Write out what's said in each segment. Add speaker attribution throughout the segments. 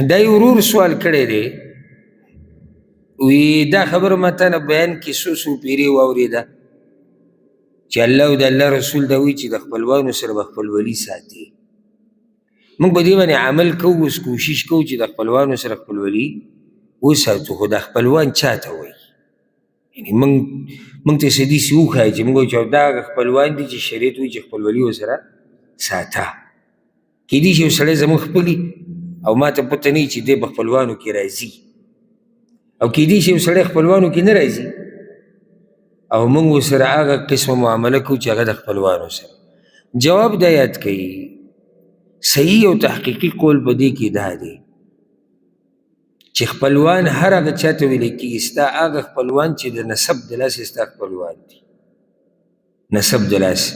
Speaker 1: دا یو ورور سوال کړی دی، وی دا خبره ما تا نه بیان کې څو پیرې واورېده چې الله او د الله رسول دا وایي چې د خپلوانو سره به خپلولي ساتي. موږ په دې باندې عمل کوو، اوس کوشش کوو چې د خپلوانو سره خپلولي وساتو. خو دا خپلوان چا ته وایي؟ یعنې موږ ته څه داسې وښایي چې موږ وایو چې دا هغه خپلوان دي چې شریعت وایي چې خپلولي ورسره ساته. کیدای شي یو سړی زموږ خپلي او ما ته پته نه وي چې دی په خپلوانو کې راځي، او کیدای شي یو سړی خپلوانو کې نه راځي او موږ ورسره هغه قسمه معامله کوو چې هغه د خپلوانو سره. جواب دا یاد کوي، صحیح او تحقیقي قول په دې کې دا دی چې خپلوان هر هغه چا ته ویلی کېږي ستا هغه خپلوان چې د نسب د لاسې ستا خپلوان دي. نسب د لاسې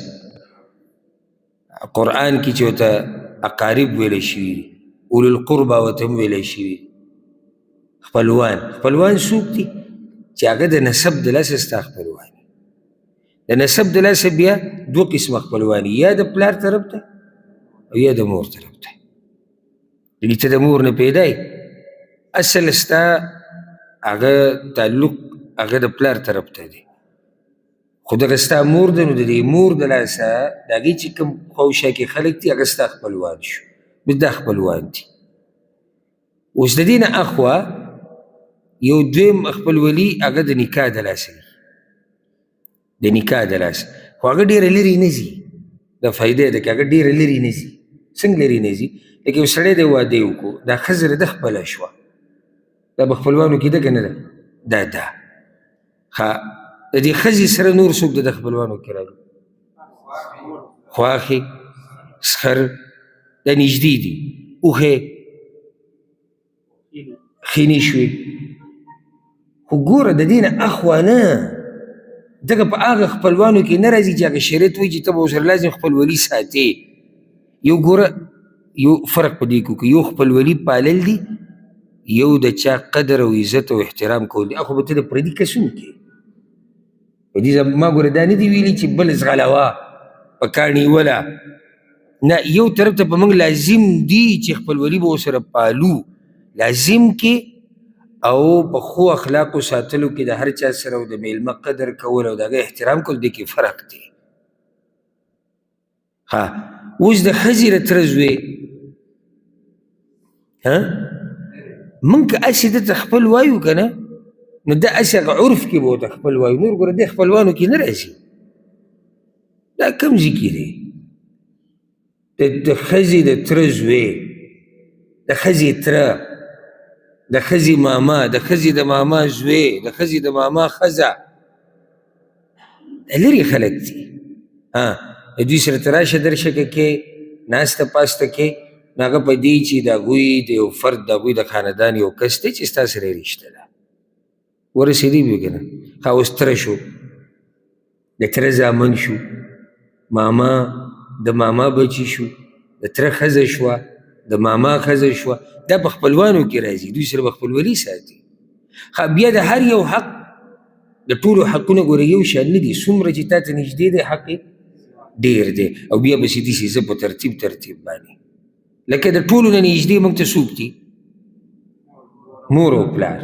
Speaker 1: قرآن کې چې ورته اقارب ویلی شوي دي، اولو القربه ورته هم ویلی شوي دي. خپلوان څوک دي چې هغه د نسب د لاسه ستا خپلوان دي. د نسب د لاسه بیا دوه قسمه خپلوان دي، یا د پلار طرف ته او یا د مور طرف ته. یعنې ته د مور نه پیدا یې، اصل ستا هغه تعلق هغه د پلار طرف ته دی، خو دغه ستا مور ده، نو د دې مور د لاسه د هغې چې کوم خواوشا کې خلک دي هغه ستا خپلوان شو، بس دا خپلوان دي. اوس د دې نه اخوا یو دویم خپلولي هغه د نکاح د لاسه وي، د نکاح د لاسه، خو هغه ډېره لرې نه ځي. دا فایده ده چې هغه ډېره لرې نه ځي. څنګه لرې نه ځي؟ لکه یو سړی دی واده یې وکړو، دا ښځه ده خپله شوه، دا په خپلوانو کې ده که نه ده؟ ده ښه، د دې ښځې سره نور څوک د خپلوانو کې راځي؟ خواښې، سخر، دا نږدې دي، اوښې، خینې شوې. خو ګوره د دې نه اخوا نه، دغه په هغه خپلوانو کې نه راځي چې هغه شریعت وایي چې ته به ورسره لازم خپلولي ساتې. یو ګوره یو فرق په دې کې وکړو، یو خپلولي پالل دي، یو د چا قدر او عزت او احترام کول دي. خو به ته د پردي کسونو کې په دې ما ګوره دا نه دي ویلي چې بل ځغلوه په کاڼ نیوله، نه، یو طرف ته په موږ لازم دي چې خپلولي به ورسره پالو، لازم کې او په ښو اخلاقو ساتلو کې د هر چا سره او د میلمه قدر کول او د هغه احترام کول، دې کې فرق دی. ها، اوس د ښځې د تره زوی موږ که هسې دته خپل وایو که نه، نو دا هسې هغه عرف کې به ورته خپل وایو. نور ګوره دې خپلوانو کې نه راځي. دا کوم ځای کې دی؟ د ښځې د تره زوی، د ښځې تره، د ښځې ماما، د ښځې د ماما زوی، د ښځې د ماما ښځه، لرې خلک دي. د دوی سره ته راشه درشه کې ناسته پاسته کې، نو هغه په دې چې د هغوی د یو فرد د هغوی د خاندان یو کس دی چې ستا سره یې رشته ده. ورسېدی به که نه؟ ښه، اوس تره شو، د تره زامن شو، ماما د ماما بچي شو، د تره ښځه شوه، د ماما ښځه شوه، دا په خپلوانو کې راځي، دوی سره به خپلولي ساتي. ښه، بیا د هر یو حق، د ټولو حقونه ګوره یو شان نه دي، څومره چې تا ته نږدې دی حق یې ډېر دی، او بیا به سي داسې زه په ترتیب باندې، لکه د ټولو نه نږدې موږ ته څوک دي؟ مور او پلار،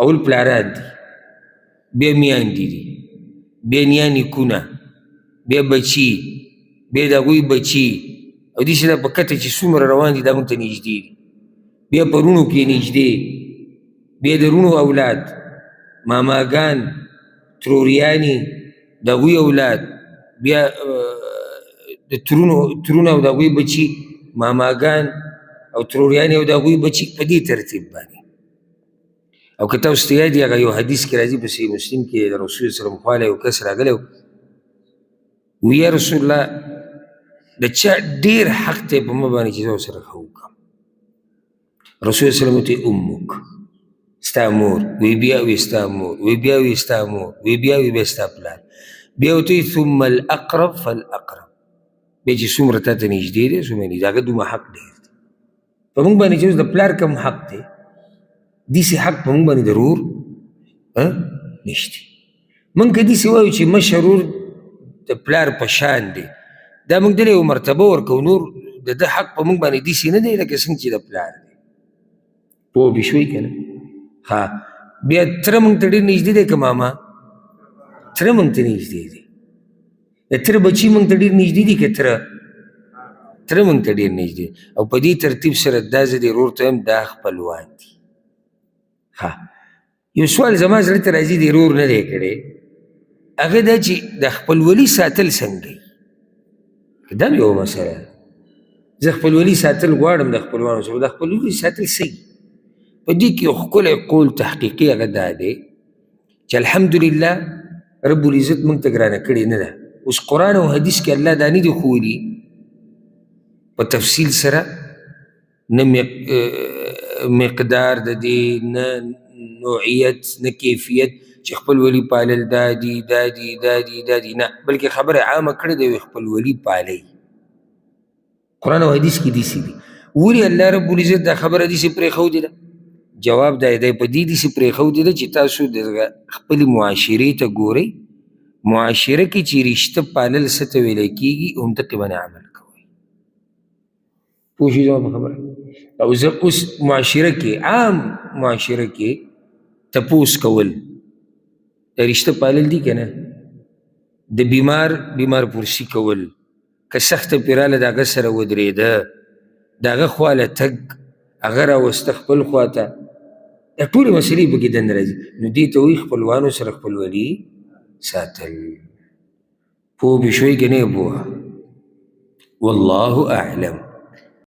Speaker 1: اول پلاران دي، بیا میاندې دي، بیا نیا نیکونه، بیا بچي، بیا د هغوی بچي، او داسې دا په کته چې څومره روان دي دا موږ ته نږدې دي. بیا په رونو کې نږدې، بیا د رونو اولاد، ماماګان، تروریانې، د هغوی اولاد، بیا د ترونه او د هغوی بچي، ماماګان او تروریانې او د هغوی بچي، په دې ترتیب باندې. او که تاسو ته یاد وي هغه یو حدیث کې راځي په صحیح مسلم کې، د رسول صلی الله علیه وسلم خواله یو کس راغلی وی یا رسول الله د چا ډېر حق دی په ما باندې چې زه ورسره ښه وکړم؟ رسول صلی الله علیه وسلم ته امک، ستا مور، وی بیا وی ستا مور، وی بیا وی ستا مور، وی بیا وی بیا ستا پلار، بیا ورته وی ثم الاقرب فالاقرب، بیا چې څومره تا ته نږدې دی څومره نږدې، هغه دومره حق ډېر دی. په موږ باندې چې اوس د پلار کوم حق دی، داسې حق په موږ باندې د ورور نشته. موږ که داسې وایو چې مشر ورور د پلار په شان دی، دا موږ دله یو مرتبه ورکوو، نور د ده حق په موږ باندې داسې نه دی لکه څنګه چې د پلار دی. پوه به شوي که نه ها بیا تره موږ ته ډېر نږدې دی که ماما تره موږ ته نږدې دی د تره بچي موږ ته ډېر نږدې دي که تره موږ ته ډېر نږدې او په دې ترتیب سره دا زه دې ورور ته وایم دا خپلوان دي ها یو سوال زما زړه ته راځي د ورور نه دی کړی هغه دا چې د خپلولي ساتل څنګه وي دا یوه مسله ده زه خپلولي ساتل غواړم د خپلوانو سره د خپلولي ساتل څه په دې کې یو ښکلی قول تحقیقي هغه دا دی چې الحمدلله رب العزت موږ ته ګرانه کړې نه ده اوس قرآن او حدیث کې الله دا نه دي ښوولي په تفصیل سره نه مقدار د دې نه نوعیت نه کیفیت چې خپل ولی پالل دا دي دا دي دا دي دا دي نه بلکې خبره عامه کړې ده وي خپل ولی پالئ قرآن او حدیث کې داسې دي ولې الله رب العزت دا خبره داسې پرېښودې ده جواب دا دی په دې داسې پرېښودې ده چې تاسو د خپلې معاشرې ته ګورئ معاشره کې چې رشته پالل څه ته ویلی کېږي همدقې باندې عمل کوئ پوه شئ زما په خبره او زه اوس معاشره کې عام معاشره کې تپوس کول د رشته پالل دي که نه د بیمار پرسي کول که سخته پې راله د هغه سره ودرېده د هغه خواله تګ هغه راوسته خپل خواته دا ټولې مسلې پکې دننه راځي نو دې ته وایي خپلوانو سره خپلولي ساتل پوه به شوئ که نه پوه والله اعلم